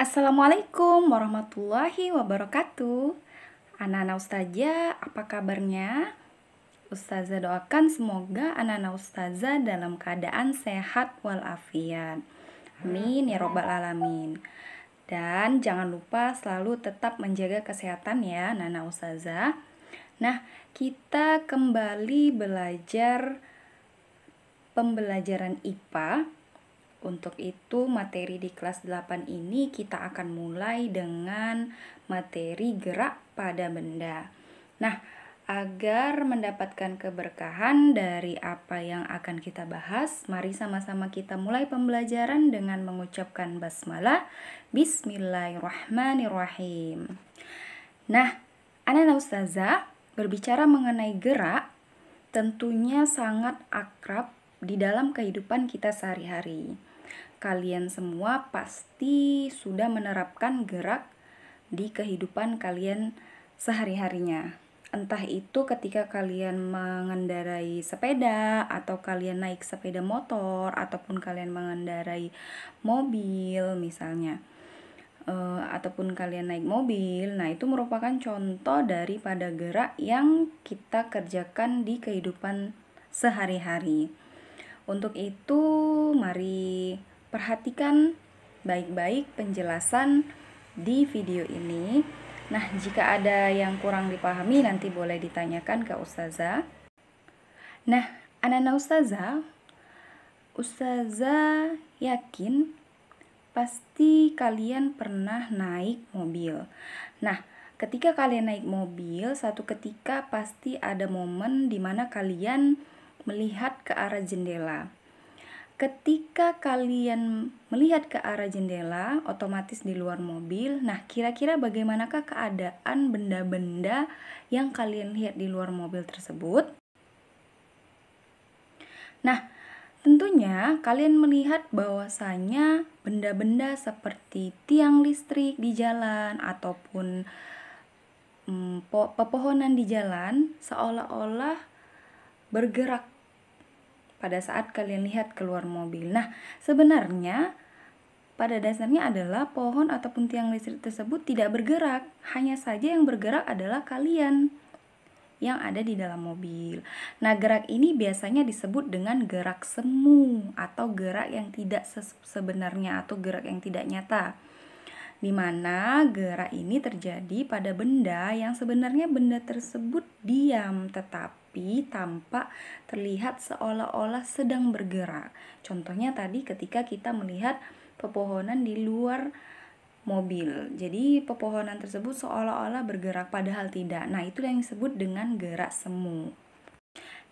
Assalamualaikum warahmatullahi wabarakatuh. Anak-anak ustazah, apa kabarnya? Ustazah doakan semoga anak-anak ustazah dalam keadaan sehat walafiat. Amin ya robbal alamin. Dan jangan lupa selalu tetap menjaga kesehatan ya anak-anak ustazah. Nah, kita kembali belajar pembelajaran IPA. Untuk itu materi di kelas 8 ini kita akan mulai dengan materi gerak pada benda. Nah, agar mendapatkan keberkahan dari apa yang akan kita bahas, mari sama-sama kita mulai pembelajaran dengan mengucapkan basmalah. Bismillahirrahmanirrahim. Nah, anak-anak ustazah, berbicara mengenai gerak tentunya sangat akrab di dalam kehidupan kita sehari-hari. Kalian semua pasti sudah menerapkan gerak di kehidupan kalian sehari-harinya. Entah itu ketika kalian mengendarai sepeda, atau kalian naik sepeda motor, ataupun kalian mengendarai mobil misalnya. Ataupun kalian naik mobil. Nah, itu merupakan contoh daripada gerak yang kita kerjakan di kehidupan sehari-hari. Untuk itu, mari perhatikan baik-baik penjelasan di video ini. Nah, jika ada yang kurang dipahami nanti boleh ditanyakan ke ustazah. Nah, anak-anak ustazah yakin pasti kalian pernah naik mobil. Nah, ketika kalian naik mobil, satu ketika pasti ada momen di mana kalian melihat ke arah jendela. Ketika kalian melihat ke arah jendela, otomatis di luar mobil. Nah, kira-kira bagaimanakah keadaan benda-benda yang kalian lihat di luar mobil tersebut? Nah, tentunya kalian melihat bahwasanya benda-benda seperti tiang listrik di jalan ataupun pepohonan di jalan seolah-olah bergerak pada saat kalian lihat keluar mobil. Nah, sebenarnya pada dasarnya adalah pohon ataupun tiang listrik tersebut tidak bergerak, hanya saja yang bergerak adalah kalian yang ada di dalam mobil. Nah, gerak ini biasanya disebut dengan gerak semu atau gerak yang tidak sebenarnya atau gerak yang tidak nyata. Di mana gerak ini terjadi pada benda yang sebenarnya benda tersebut diam tetapi tampak terlihat seolah-olah sedang bergerak. Contohnya tadi ketika kita melihat pepohonan di luar mobil. Jadi pepohonan tersebut seolah-olah bergerak padahal tidak. Nah, itu yang disebut dengan gerak semu.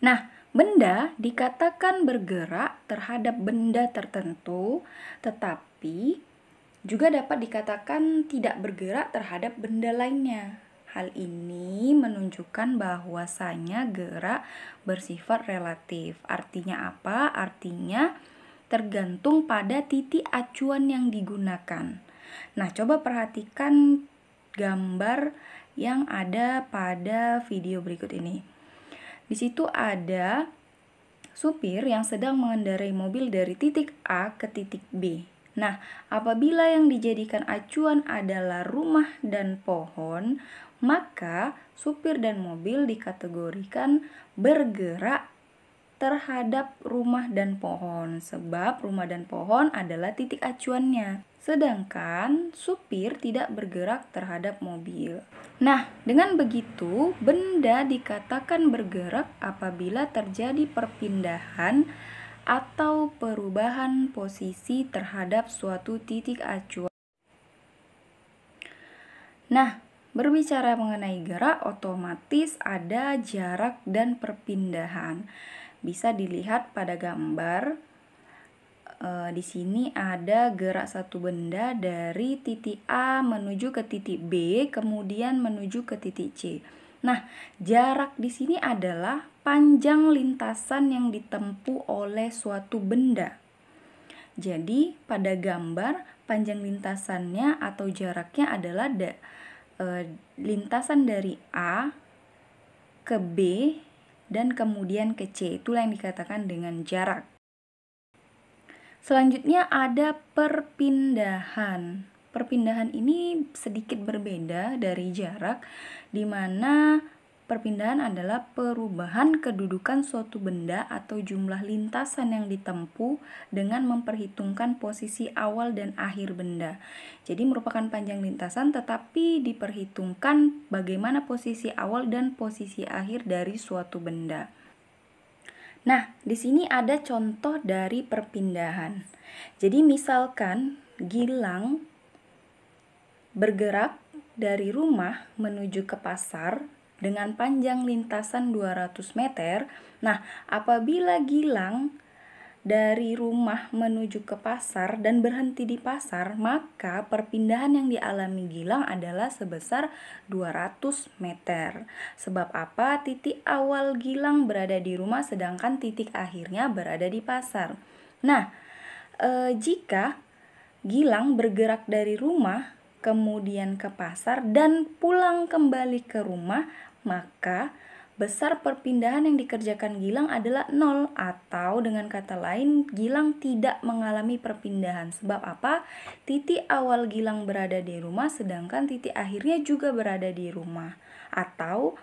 Nah, benda dikatakan bergerak terhadap benda tertentu, tetapi juga dapat dikatakan tidak bergerak terhadap benda lainnya. Hal ini menunjukkan bahwasanya gerak bersifat relatif. Artinya apa? Artinya tergantung pada titik acuan yang digunakan. Nah, coba perhatikan gambar yang ada pada video berikut ini. Di situ ada supir yang sedang mengendarai mobil dari titik A ke titik B. Nah, apabila yang dijadikan acuan adalah rumah dan pohon, maka supir dan mobil dikategorikan bergerak terhadap rumah dan pohon, sebab rumah dan pohon adalah titik acuannya. Sedangkan supir tidak bergerak terhadap mobil. Nah, dengan begitu, benda dikatakan bergerak apabila terjadi perpindahan atau perubahan posisi terhadap suatu titik acuan. Nah, berbicara mengenai gerak, otomatis ada jarak dan perpindahan. Bisa dilihat pada gambar. Di sini ada gerak satu benda dari titik A menuju ke titik B, kemudian menuju ke titik C. Nah, jarak di sini adalah panjang lintasan yang ditempuh oleh suatu benda. Jadi, pada gambar panjang lintasannya atau jaraknya adalah lintasan dari A ke B dan kemudian ke C. Itulah yang dikatakan dengan jarak. Selanjutnya ada perpindahan. perpindahan ini sedikit berbeda dari jarak, di mana perpindahan adalah perubahan kedudukan suatu benda atau jumlah lintasan yang ditempuh dengan memperhitungkan posisi awal dan akhir benda. Jadi merupakan panjang lintasan tetapi diperhitungkan bagaimana posisi awal dan posisi akhir dari suatu benda. Nah, di sini ada contoh dari perpindahan. Jadi misalkan Gilang bergerak dari rumah menuju ke pasar dengan panjang lintasan 200 meter. Nah, apabila Gilang dari rumah menuju ke pasar dan berhenti di pasar, maka perpindahan yang dialami Gilang adalah sebesar 200 meter. Sebab apa? Titik awal Gilang berada di rumah sedangkan titik akhirnya berada di pasar. Nah, jika Gilang bergerak dari rumah kemudian ke pasar dan pulang kembali ke rumah, maka besar perpindahan yang dikerjakan Gilang adalah 0, atau dengan kata lain Gilang tidak mengalami perpindahan. Sebab apa? Titik awal Gilang berada di rumah sedangkan titik akhirnya juga berada di rumah, atau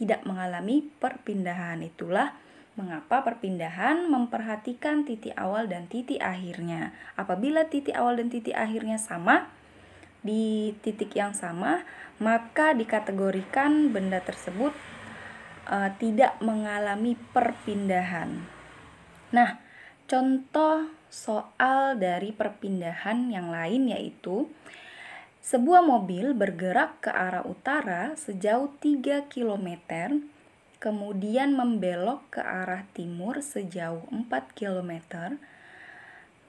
tidak mengalami perpindahan. Itulah mengapa perpindahan memperhatikan titik awal dan titik akhirnya. Apabila titik awal dan titik akhirnya sama, di titik yang sama, maka dikategorikan benda tersebut tidak mengalami perpindahan. Nah, contoh soal dari perpindahan yang lain yaitu sebuah mobil bergerak ke arah utara sejauh 3 km, kemudian membelok ke arah timur sejauh 4 km,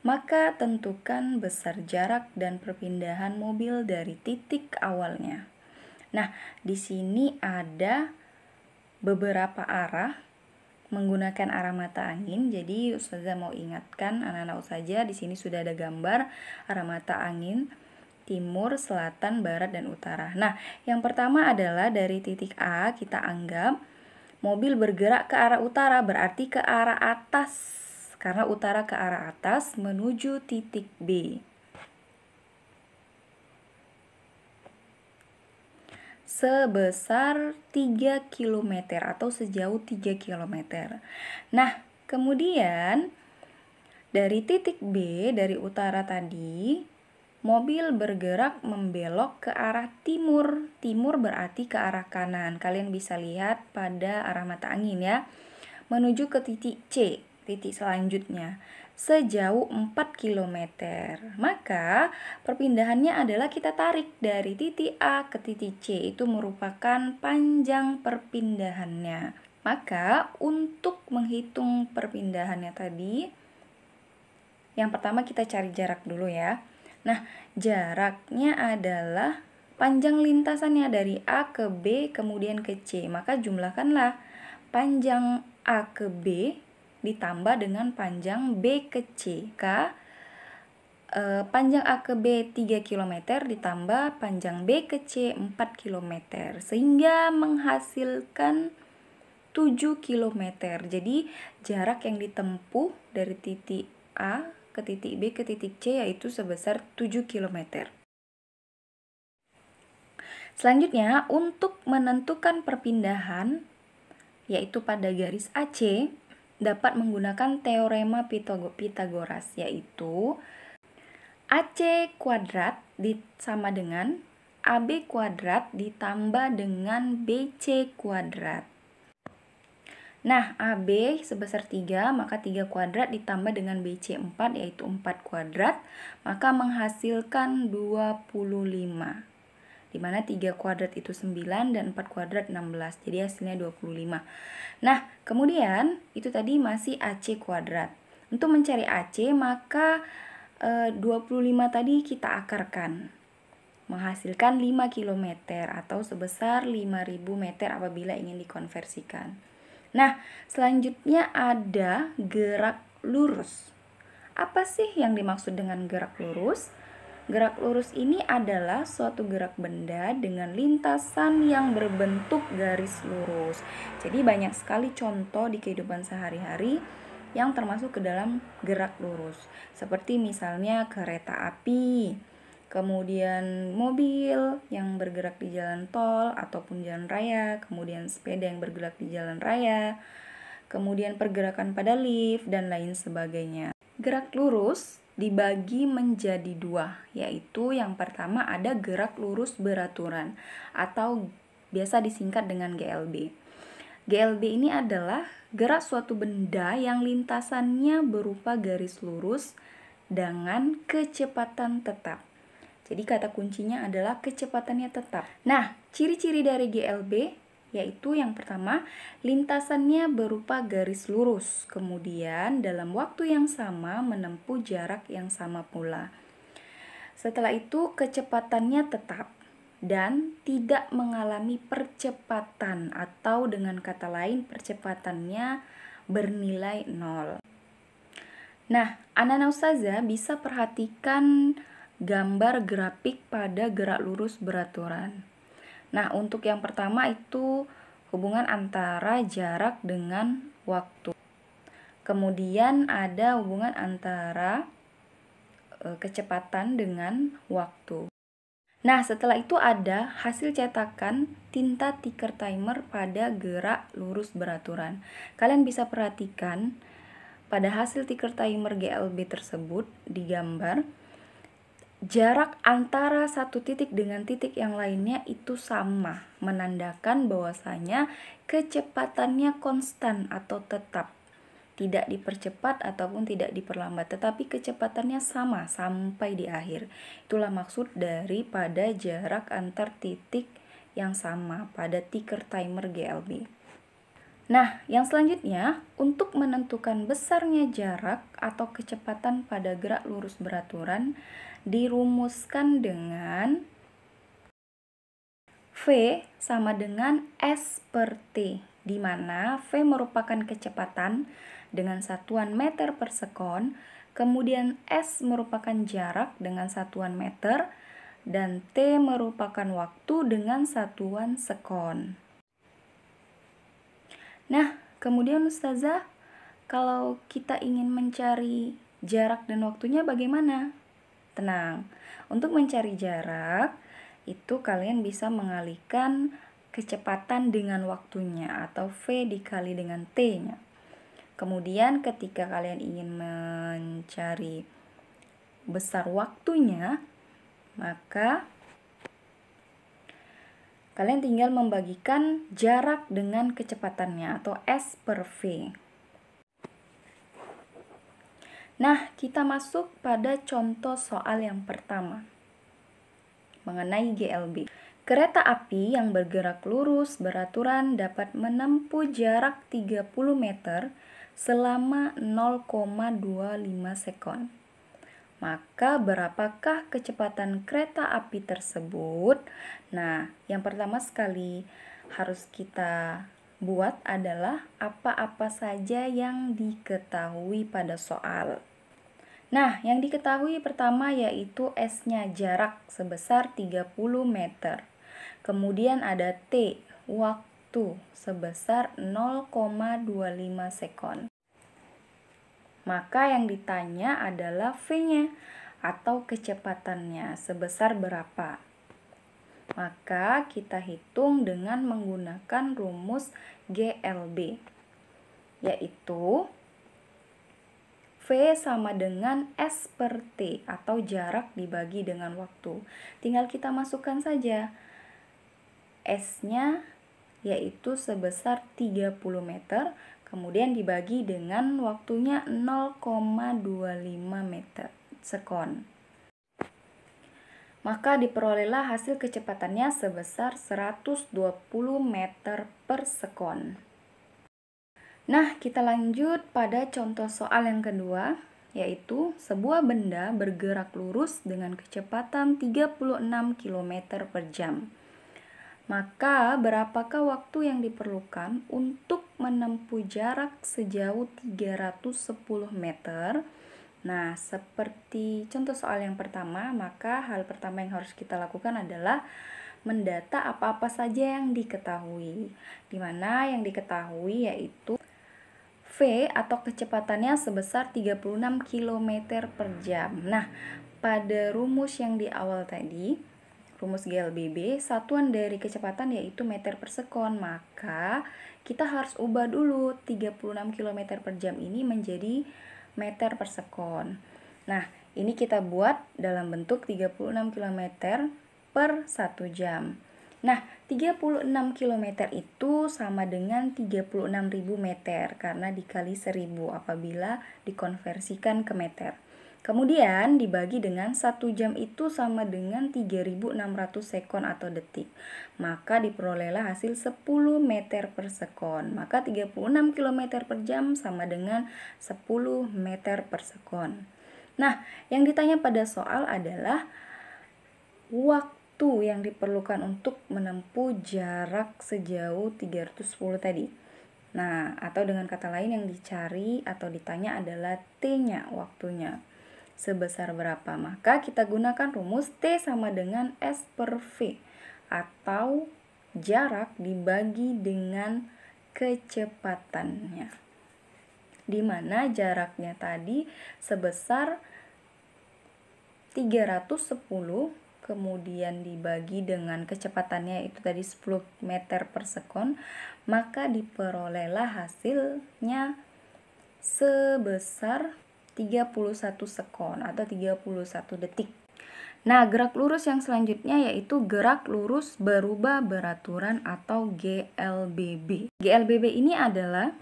maka tentukan besar jarak dan perpindahan mobil dari titik awalnya. Nah, di sini ada beberapa arah menggunakan arah mata angin. Jadi Ustazah mau ingatkan anak-anak Ustazah, di sini sudah ada gambar arah mata angin timur, selatan, barat, dan utara. Nah, yang pertama adalah dari titik A kita anggap mobil bergerak ke arah utara, berarti ke arah atas. Karena utara ke arah atas menuju titik B. Sebesar 3 km atau sejauh 3 km. Nah, kemudian dari titik B, dari utara tadi, mobil bergerak membelok ke arah timur. Timur berarti ke arah kanan. Kalian bisa lihat pada arah mata angin ya. Menuju ke titik C, titik selanjutnya, sejauh 4 km. Maka perpindahannya adalah kita tarik dari titik A ke titik C. Itu merupakan panjang perpindahannya. Maka untuk menghitung perpindahannya tadi, yang pertama kita cari jarak dulu ya. Nah, jaraknya adalah panjang lintasannya dari A ke B kemudian ke C. Maka jumlahkanlah panjang A ke B ditambah dengan panjang B ke C. Panjang A ke B 3 km ditambah panjang B ke C 4 km. Sehingga menghasilkan 7 km. Jadi jarak yang ditempuh dari titik A ke titik B ke titik C yaitu sebesar 7 km. Selanjutnya, untuk menentukan perpindahan yaitu pada garis AC, dapat menggunakan teorema Pythagoras, yaitu AC kuadrat sama dengan AB kuadrat ditambah dengan BC kuadrat. Nah, AB sebesar 3, maka 3 kuadrat ditambah dengan BC 4, yaitu 4 kuadrat, maka menghasilkan 25. Dimana 3 kuadrat itu 9 dan 4 kuadrat 16, jadi hasilnya 25. Nah, kemudian itu tadi masih AC kuadrat. Untuk mencari AC, maka 25 tadi kita akarkan, menghasilkan 5 km atau sebesar 5.000 meter apabila ingin dikonversikan. Nah, selanjutnya ada gerak lurus. Apa sih yang dimaksud dengan gerak lurus? Gerak lurus ini adalah suatu gerak benda dengan lintasan yang berbentuk garis lurus. Jadi banyak sekali contoh di kehidupan sehari-hari yang termasuk ke dalam gerak lurus. Seperti misalnya kereta api, kemudian mobil yang bergerak di jalan tol ataupun jalan raya, kemudian sepeda yang bergerak di jalan raya, kemudian pergerakan pada lift, dan lain sebagainya. Gerak lurus dibagi menjadi dua, yaitu yang pertama ada gerak lurus beraturan atau biasa disingkat dengan GLB. GLB ini adalah gerak suatu benda yang lintasannya berupa garis lurus dengan kecepatan tetap. Jadi kata kuncinya adalah kecepatannya tetap. Nah, ciri-ciri dari GLB yaitu yang pertama, lintasannya berupa garis lurus, kemudian dalam waktu yang sama menempuh jarak yang sama pula. Setelah itu kecepatannya tetap dan tidak mengalami percepatan, atau dengan kata lain percepatannya bernilai 0. Nah, anak-anak ustazah bisa perhatikan gambar grafik pada gerak lurus beraturan. Nah, untuk yang pertama itu hubungan antara jarak dengan waktu. Kemudian ada hubungan antara kecepatan dengan waktu. Nah, setelah itu ada hasil cetakan tinta ticker timer pada gerak lurus beraturan. Kalian bisa perhatikan pada hasil ticker timer GLB tersebut di gambar, jarak antara satu titik dengan titik yang lainnya itu sama, menandakan bahwasanya kecepatannya konstan atau tetap, tidak dipercepat ataupun tidak diperlambat, tetapi kecepatannya sama sampai di akhir. Itulah maksud daripada jarak antar titik yang sama pada ticker timer GLB. Nah, yang selanjutnya, untuk menentukan besarnya jarak atau kecepatan pada gerak lurus beraturan dirumuskan dengan V sama dengan S per T, di mana V merupakan kecepatan dengan satuan meter per sekon, kemudian S merupakan jarak dengan satuan meter, dan T merupakan waktu dengan satuan sekon. Nah, kemudian ustazah, kalau kita ingin mencari jarak dan waktunya bagaimana? Tenang, untuk mencari jarak, itu kalian bisa mengalihkan kecepatan dengan waktunya atau V dikali dengan T-nya. Kemudian ketika kalian ingin mencari besar waktunya, maka kalian tinggal membagikan jarak dengan kecepatannya atau S per V. Nah, kita masuk pada contoh soal yang pertama mengenai GLB. Kereta api yang bergerak lurus beraturan dapat menempuh jarak 30 meter selama 0,25 sekon. Maka berapakah kecepatan kereta api tersebut? Nah, yang pertama sekali harus kita buat adalah apa-apa saja yang diketahui pada soal. Nah, yang diketahui pertama yaitu S-nya jarak sebesar 30 meter. Kemudian ada T, waktu sebesar 0,25 sekon. Maka yang ditanya adalah V-nya atau kecepatannya sebesar berapa. Maka kita hitung dengan menggunakan rumus GLB, yaitu V sama dengan S per T atau jarak dibagi dengan waktu. Tinggal kita masukkan saja S-nya yaitu sebesar 30 meter, kemudian dibagi dengan waktunya 0,25 meter sekon. Maka diperolehlah hasil kecepatannya sebesar 120 meter per sekon. Nah, kita lanjut pada contoh soal yang kedua, yaitu sebuah benda bergerak lurus dengan kecepatan 36 km per jam. Maka, berapakah waktu yang diperlukan untuk menempuh jarak sejauh 310 meter? Nah, seperti contoh soal yang pertama, maka hal pertama yang harus kita lakukan adalah mendata apa-apa saja yang diketahui. Di mana yang diketahui yaitu V atau kecepatannya sebesar 36 km per jam. Nah, pada rumus yang di awal tadi, rumus GLBB, satuan dari kecepatan yaitu meter per sekon, maka kita harus ubah dulu 36 km per jam ini menjadi meter per sekon. Nah, ini kita buat dalam bentuk 36 km per 1 jam. Nah, 36 km itu sama dengan 36.000 meter karena dikali 1000 apabila dikonversikan ke meter. Kemudian dibagi dengan 1 jam itu sama dengan 3.600 sekon atau detik. Maka diperolehlah hasil 10 meter per sekon. Maka 36 km per jam sama dengan 10 meter per sekon. Nah, yang ditanya pada soal adalah waktu yang diperlukan untuk menempuh jarak sejauh 310 tadi. Nah, atau dengan kata lain yang dicari atau ditanya adalah T-nya, waktunya. Sebesar berapa? Maka kita gunakan rumus T sama dengan S per V atau jarak dibagi dengan kecepatannya. Di mana jaraknya tadi sebesar 310 kemudian dibagi dengan kecepatannya itu tadi 10 meter per sekon, maka diperolehlah hasilnya sebesar 31 sekon atau 31 detik. Nah, gerak lurus yang selanjutnya yaitu gerak lurus berubah beraturan atau GLBB. GLBB ini adalah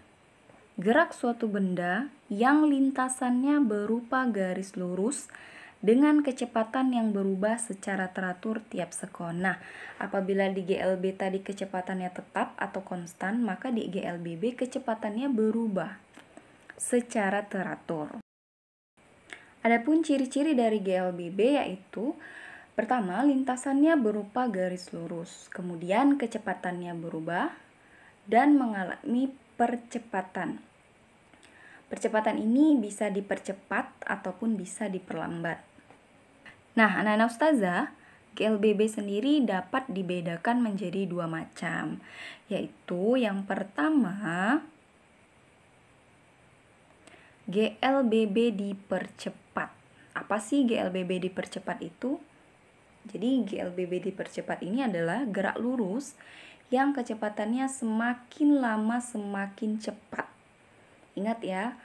gerak suatu benda yang lintasannya berupa garis lurus dengan kecepatan yang berubah secara teratur tiap sekon. Nah, apabila di GLB tadi kecepatannya tetap atau konstan, maka di GLBB kecepatannya berubah secara teratur. Adapun ciri-ciri dari GLBB yaitu pertama, lintasannya berupa garis lurus, kemudian kecepatannya berubah dan mengalami percepatan. Percepatan ini bisa dipercepat ataupun bisa diperlambat. Nah, anak-anak ustazah, GLBB sendiri dapat dibedakan menjadi dua macam, yaitu yang pertama GLBB dipercepat. Apa sih GLBB dipercepat itu? Jadi GLBB dipercepat ini adalah gerak lurus yang kecepatannya semakin lama semakin cepat. Ingat ya,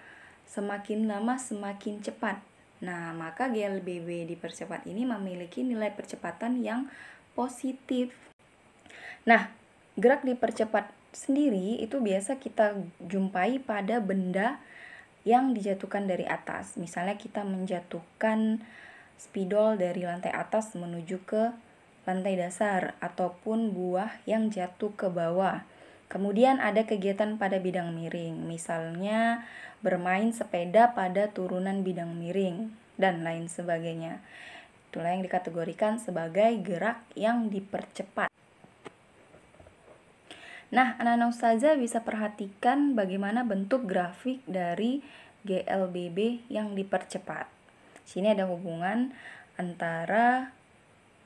semakin lama semakin cepat. Nah, maka GLBB dipercepat ini memiliki nilai percepatan yang positif. Nah, gerak dipercepat sendiri itu biasa kita jumpai pada benda yang dijatuhkan dari atas. Misalnya kita menjatuhkan spidol dari lantai atas menuju ke lantai dasar ataupun buah yang jatuh ke bawah. Kemudian ada kegiatan pada bidang miring, misalnya bermain sepeda pada turunan bidang miring dan lain sebagainya. Itulah yang dikategorikan sebagai gerak yang dipercepat. Nah, anak-anak ustazah bisa perhatikan bagaimana bentuk grafik dari GLBB yang dipercepat. Sini ada hubungan antara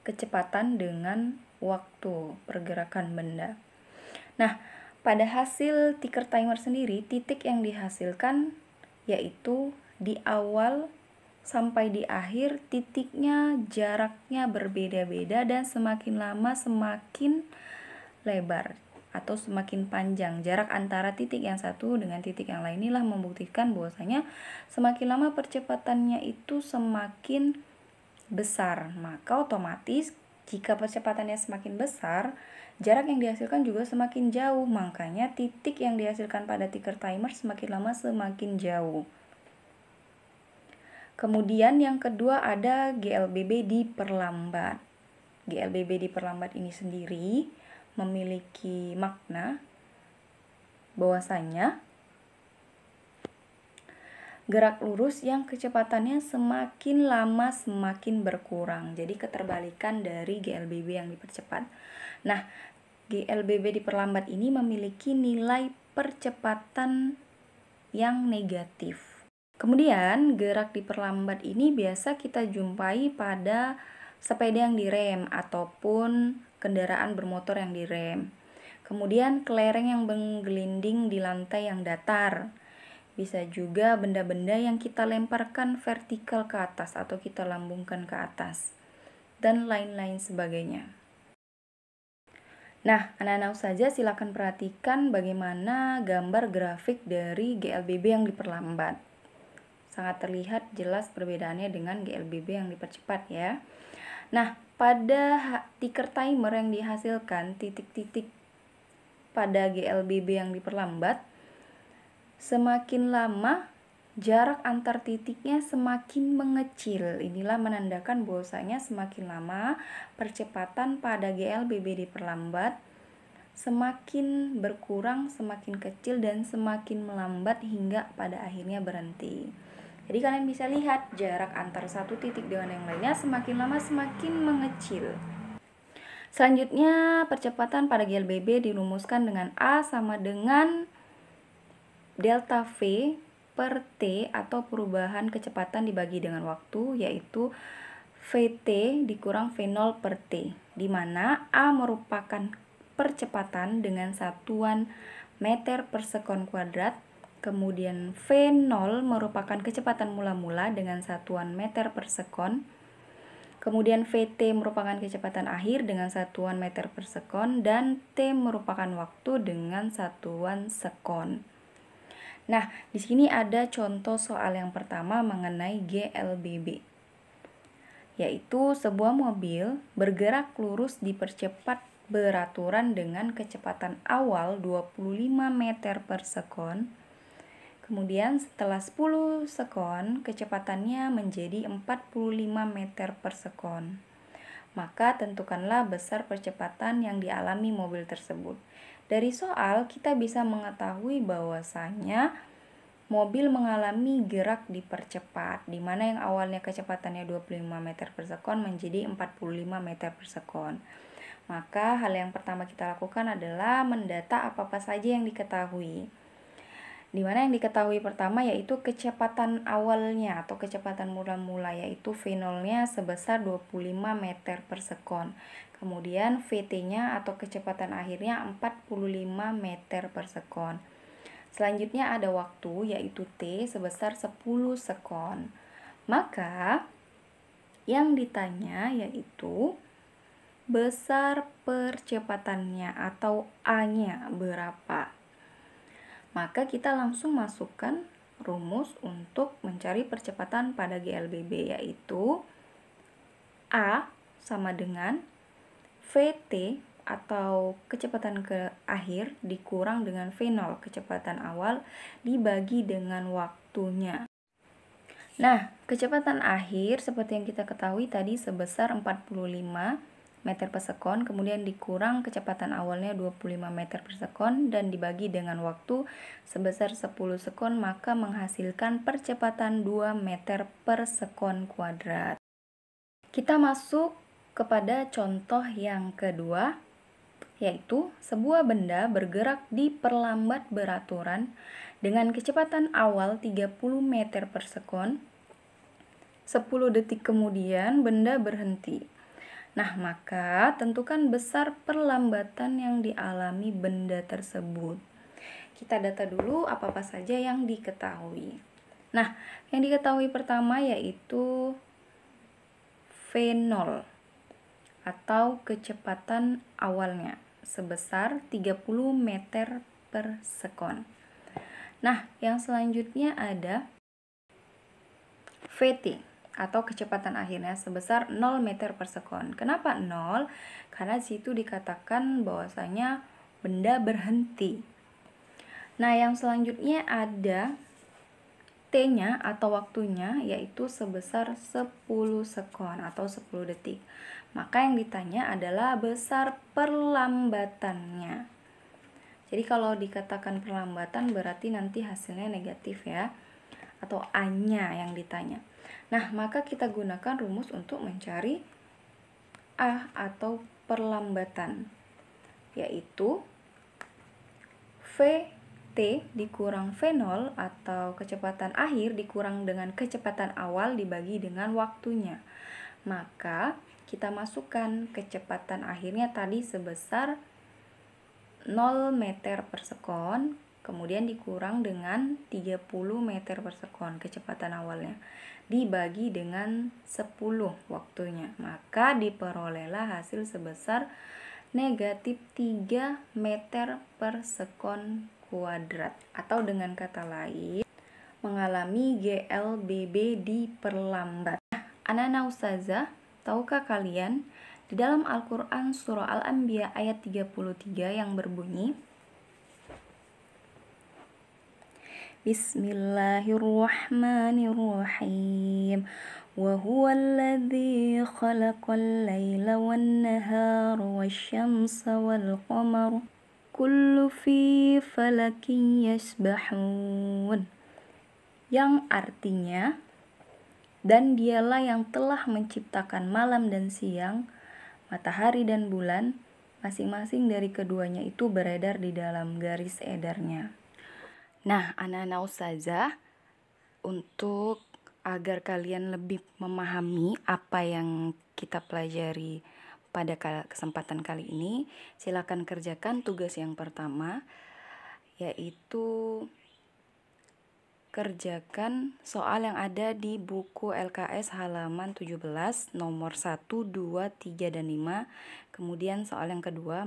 kecepatan dengan waktu pergerakan benda. Nah, pada hasil ticker timer sendiri, titik yang dihasilkan yaitu di awal sampai di akhir titiknya jaraknya berbeda-beda dan semakin lama semakin lebar atau semakin panjang. Jarak antara titik yang satu dengan titik yang lain inilah membuktikan bahwasanya semakin lama percepatannya itu semakin besar. Maka otomatis jika percepatannya semakin besar, jarak yang dihasilkan juga semakin jauh. Makanya titik yang dihasilkan pada ticker timer semakin lama semakin jauh. Kemudian yang kedua ada GLBB diperlambat. GLBB diperlambat ini sendiri memiliki makna bahwasanya gerak lurus yang kecepatannya semakin lama semakin berkurang. Jadi keterbalikan dari GLBB yang dipercepat. Nah, GLBB diperlambat ini memiliki nilai percepatan yang negatif. Kemudian gerak diperlambat ini biasa kita jumpai pada sepeda yang direm ataupun kendaraan bermotor yang direm. Kemudian kelereng yang menggelinding di lantai yang datar. bisa juga benda-benda yang kita lemparkan vertikal ke atas atau kita lambungkan ke atas, dan lain-lain sebagainya. Nah, anak-anak saja silakan perhatikan bagaimana gambar grafik dari GLBB yang diperlambat. Sangat terlihat jelas perbedaannya dengan GLBB yang dipercepat ya. Nah, pada ticker timer yang dihasilkan titik-titik pada GLBB yang diperlambat, semakin lama jarak antar titiknya semakin mengecil. Inilah menandakan bahwasanya semakin lama percepatan pada GLBB diperlambat, semakin berkurang, semakin kecil, dan semakin melambat hingga pada akhirnya berhenti. Jadi kalian bisa lihat jarak antar satu titik dengan yang lainnya semakin lama semakin mengecil. Selanjutnya, percepatan pada GLBB dirumuskan dengan A sama dengan delta V per T atau perubahan kecepatan dibagi dengan waktu, yaitu Vt dikurang V0 per T, di mana A merupakan percepatan dengan satuan meter per sekon kuadrat, kemudian V0 merupakan kecepatan mula-mula dengan satuan meter per sekon, kemudian Vt merupakan kecepatan akhir dengan satuan meter per sekon, dan T merupakan waktu dengan satuan sekon. Nah, di sini ada contoh soal yang pertama mengenai GLBB, yaitu sebuah mobil bergerak lurus dipercepat beraturan dengan kecepatan awal 25 meter per sekon. Kemudian setelah 10 sekon, kecepatannya menjadi 45 meter per sekon. Maka tentukanlah besar percepatan yang dialami mobil tersebut. Dari soal kita bisa mengetahui bahwasanya mobil mengalami gerak dipercepat, di mana yang awalnya kecepatannya 25 meter per sekon menjadi 45 meter per sekon. Maka hal yang pertama kita lakukan adalah mendata apa-apa saja yang diketahui. Di mana yang diketahui pertama yaitu kecepatan awalnya atau kecepatan mula-mula, yaitu V0-nya sebesar 25 meter per sekon. Kemudian Vt-nya atau kecepatan akhirnya 45 meter per sekon. Selanjutnya ada waktu yaitu T sebesar 10 sekon. Maka yang ditanya yaitu besar percepatannya atau A-nya berapa. Maka kita langsung masukkan rumus untuk mencari percepatan pada GLBB, yaitu A sama dengan Vt atau kecepatan ke akhir dikurang dengan V0 kecepatan awal dibagi dengan waktunya. Nah, kecepatan akhir seperti yang kita ketahui tadi sebesar 45 meter per sekon, kemudian dikurang kecepatan awalnya 25 meter per sekon dan dibagi dengan waktu sebesar 10 sekon, maka menghasilkan percepatan 2 meter per sekon kuadrat. Kita masuk kepada contoh yang kedua, yaitu sebuah benda bergerak diperlambat beraturan dengan kecepatan awal 30 meter per sekon. 10 detik kemudian benda berhenti. Nah, maka tentukan besar perlambatan yang dialami benda tersebut. Kita data dulu apa-apa saja yang diketahui. Nah, yang diketahui pertama yaitu V0 atau kecepatan awalnya sebesar 30 meter per sekon. Nah, yang selanjutnya ada Vt atau kecepatan akhirnya sebesar 0 meter per sekon. Kenapa 0? Karena di situ dikatakan bahwasanya benda berhenti. Nah, yang selanjutnya ada T-nya atau waktunya yaitu sebesar 10 sekon atau 10 detik. Maka yang ditanya adalah besar perlambatannya. Jadi kalau dikatakan perlambatan berarti nanti hasilnya negatif ya, atau A-nya yang ditanya. Nah, maka kita gunakan rumus untuk mencari A atau perlambatan, yaitu Vt dikurang V0 atau kecepatan akhir dikurang dengan kecepatan awal dibagi dengan waktunya. Maka kita masukkan kecepatan akhirnya tadi sebesar 0 meter per sekon, kemudian dikurang dengan 30 meter per sekon kecepatan awalnya, dibagi dengan 10 waktunya, maka diperolehlah hasil sebesar negatif 3 meter per sekon kuadrat, atau dengan kata lain mengalami GLBB diperlambat. Anak-anak ustazah, tahukah kalian di dalam Al-Quran surah Al-Anbiya ayat 33 yang berbunyi Bismillahirrahmanirrahim. Wa huwallazi khalaqal laila wan nahara wasyamsa wal qamara kullu fi falakin yasbahun. Yang artinya, dan dialah yang telah menciptakan malam dan siang, matahari dan bulan, masing-masing dari keduanya itu beredar di dalam garis edarnya. Nah, anak-anak ustazah, untuk agar kalian lebih memahami apa yang kita pelajari pada kesempatan kali ini, silakan kerjakan tugas yang pertama, yaitu kerjakan soal yang ada di buku LKS halaman 17 nomor 1, 2, 3, dan 5. Kemudian soal yang kedua,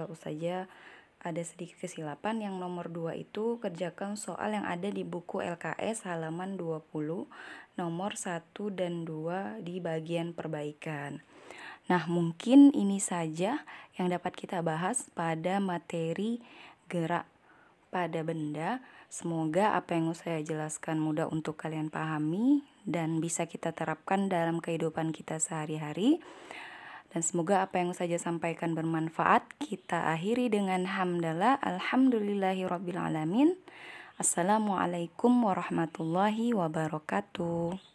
ustazah ada sedikit kesilapan, yang nomor 2 itu kerjakan soal yang ada di buku LKS halaman 20 nomor 1 dan 2 di bagian perbaikan. Nah, mungkin ini saja yang dapat kita bahas pada materi gerak pada benda. Semoga apa yang saya jelaskan mudah untuk kalian pahami dan bisa kita terapkan dalam kehidupan kita sehari-hari. Dan semoga apa yang saya sampaikan bermanfaat. Kita akhiri dengan hamdalah, alhamdulillahirabbil alamin. Assalamualaikum warahmatullahi wabarakatuh.